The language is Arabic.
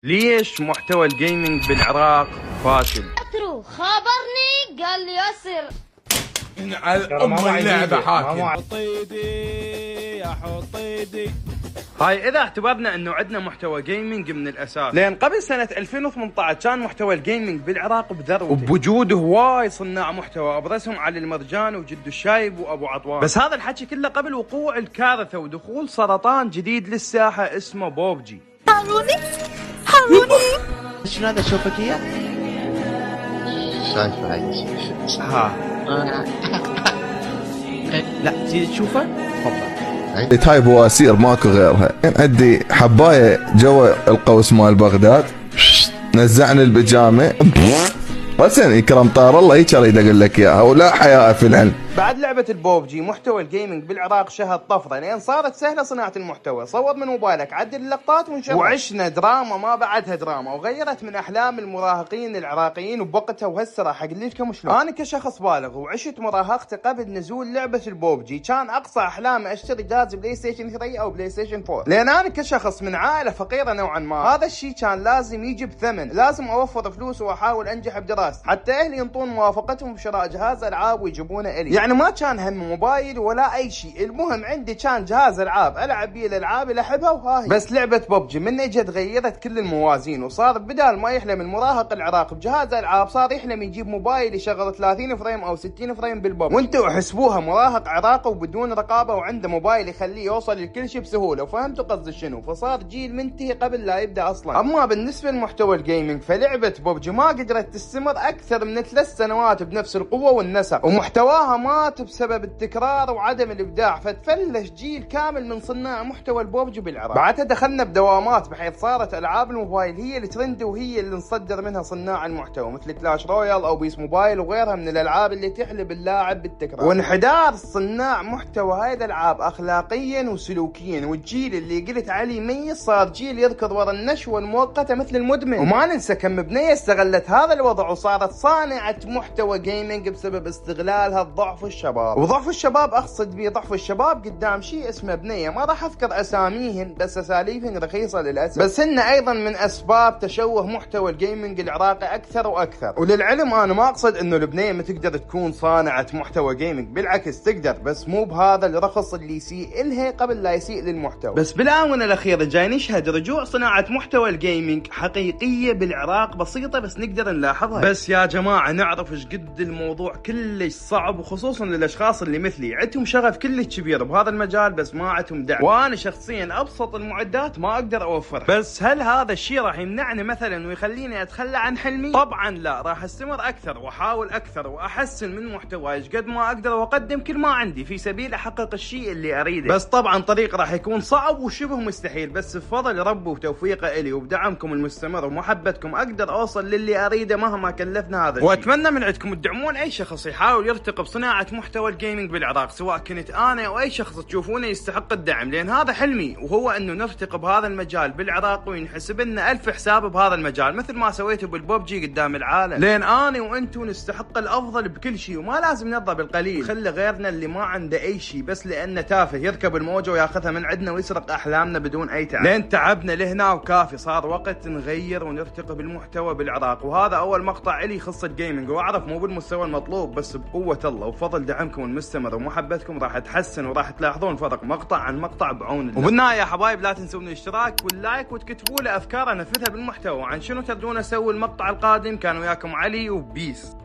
ليش محتوى الجيمنج بالعراق فاشل؟ خابرني قال لي ياسر اللعبة حاكم. يا حطيدي. هاي اذا اعتبرنا انه عندنا محتوى جيمنج من الاساس، لان قبل سنة 2018 كان محتوى الجيمنج بالعراق بذروته، وبوجوده هواي صناع محتوى ابرزهم علي المرجان وجد الشايب وابو عطوان. بس هذا الحكي كله قبل وقوع الكارثة ودخول سرطان جديد للساحة اسمه بوبجي. حاروني شنو هذا شوفك اياه؟ شايفه هاي ها لا تزيد تشوفه؟ تفضل. تايب واسير ماكو غيرها. عندي حبايه جوا القوس مال بغداد، نزعني البيجامه رسن يكرم طار الله هيك اريد اقول لك اياها، ولا حياء في العلم. بعد لعبة البوبجي محتوى الجيمنج بالعراق شهد طفرة، لان صارت سهلة صناعة المحتوى. صور من موبايلك، عدل اللقطات ونشر، وعشنا دراما ما بعدها دراما، وغيرت من احلام المراهقين العراقيين وبوقتها. وهسه راح اقول لكم شلون. انا كشخص بالغ وعشت مراهقتي قبل نزول لعبة البوبجي، كان اقصى احلامي اشتري جهاز بلاي ستيشن 3 او بلاي ستيشن 4، لان انا كشخص من عائلة فقيرة نوعا ما هذا الشيء كان لازم يجي بثمن، لازم اوفر فلوس واحاول انجح بدراستي، حتى اهلي ينطون موافقتهم بشراء جهاز العاب ويجيبونه الي. يعني ما كان هم موبايل ولا اي شيء، المهم عندي كان جهاز العاب العب بيه الالعاب اللي احبها وهاي. بس لعبه ببجي من اجت غيرت كل الموازين، وصار بدال ما يحلم المراهق العراقي بجهاز العاب صار يحلم يجيب موبايل يشغل 30 فريم او 60 فريم بالببجي. وانتوا احسبوها مراهق عراقي وبدون رقابه وعنده موبايل يخليه يوصل لكل شيء بسهوله، وفهمتوا قصدي شنو؟ فصار جيل منتهي قبل لا يبدا اصلا. اما بالنسبه لمحتوى الجيمنج فلعبه ببجي ما قدرت تستمر اكثر من 3 سنوات بنفس القوه والنسق، ومحتواها مات بسبب التكرار وعدم الابداع، فتفلش جيل كامل من صناع محتوى البوبجي بالعراق. بعدها دخلنا بدوامات بحيث صارت العاب الموبايل هي الترند وهي اللي نصدر منها صناع المحتوى، مثل كلاش رويال او بيس موبايل وغيرها من الالعاب اللي تحلب اللاعب بالتكرار. وانحدار صناع محتوى هاي الالعاب اخلاقيا وسلوكيا، والجيل اللي قلت عليه ميت صار جيل يركض ورا النشوه المؤقته مثل المدمن. وما ننسى كم بنيه استغلت هذا الوضع وصارت صانعه محتوى جيمنج بسبب استغلالها ضعف الشباب. وضعف الشباب اقصد بيه ضعف الشباب قدام شيء اسمه بنيه، ما راح اذكر اساميهن بس اساليبهن رخيصه للاسف، بس هن ايضا من اسباب تشوه محتوى الجيمنج العراقي اكثر واكثر. وللعلم انا ما اقصد انه البنيه ما تقدر تكون صانعه محتوى جيمنج، بالعكس تقدر، بس مو بهذا الرخص اللي يسيء الها قبل لا يسيء للمحتوى. بس بالاونه الاخيره جاي نشهد رجوع صناعه محتوى الجيمنج حقيقيه بالعراق، بسيطه بس نقدر نلاحظها. بس يا جماعه نعرف ايش قد الموضوع كلش صعب، وخصوصا للاشخاص اللي مثلي عندهم شغف كلش كبير بهذا المجال بس ما عندهم دعم، وانا شخصيا ابسط المعدات ما اقدر اوفرها. بس هل هذا الشيء راح يمنعني مثلا ويخليني اتخلى عن حلمي؟ طبعا لا، راح استمر اكثر واحاول اكثر واحسن من محتواي ايش قد ما اقدر، واقدم كل ما عندي في سبيل احقق الشيء اللي اريده. بس طبعا طريق راح يكون صعب وشبه مستحيل، بس بفضل ربي وتوفيقه الي وبدعمكم المستمر ومحبتكم اقدر اوصل للي اريده مهما كلفنا هذا الشيء. واتمنى من عندكم تدعمون اي شخص يحاول يرتقي بصناعه محتوى الجيمنج بالعراق، سواء كنت انا او اي شخص تشوفونه يستحق الدعم، لان هذا حلمي، وهو انه نرتقي بهذا المجال بالعراق وينحسب لنا 1000 حساب بهذا المجال مثل ما سويته بالببجي قدام العالم، لان انا وانتم نستحق الافضل بكل شيء، وما لازم نرضى بالقليل. خلي غيرنا اللي ما عنده اي شيء بس لانه تافه يركب الموجه وياخذها من عندنا ويسرق احلامنا بدون اي تعب، لان تعبنا لهنا وكافي. صار وقت نغير ونرتقي بالمحتوى بالعراق، وهذا اول مقطع لي خص الجيمنج، واعرف مو بالمستوى المطلوب بس بقوه الله وفضل دعمكم المستمر ومحبتكم راح تحسن وراح تلاحظون فرق مقطع عن مقطع بعون الله. وبالنهايه يا حبايب لا تنسون الاشتراك واللايك وتكتبوا لي افكار انفذها بالمحتوى، وعن شنو تردون اسوي المقطع القادم. كان وياكم علي وبيس.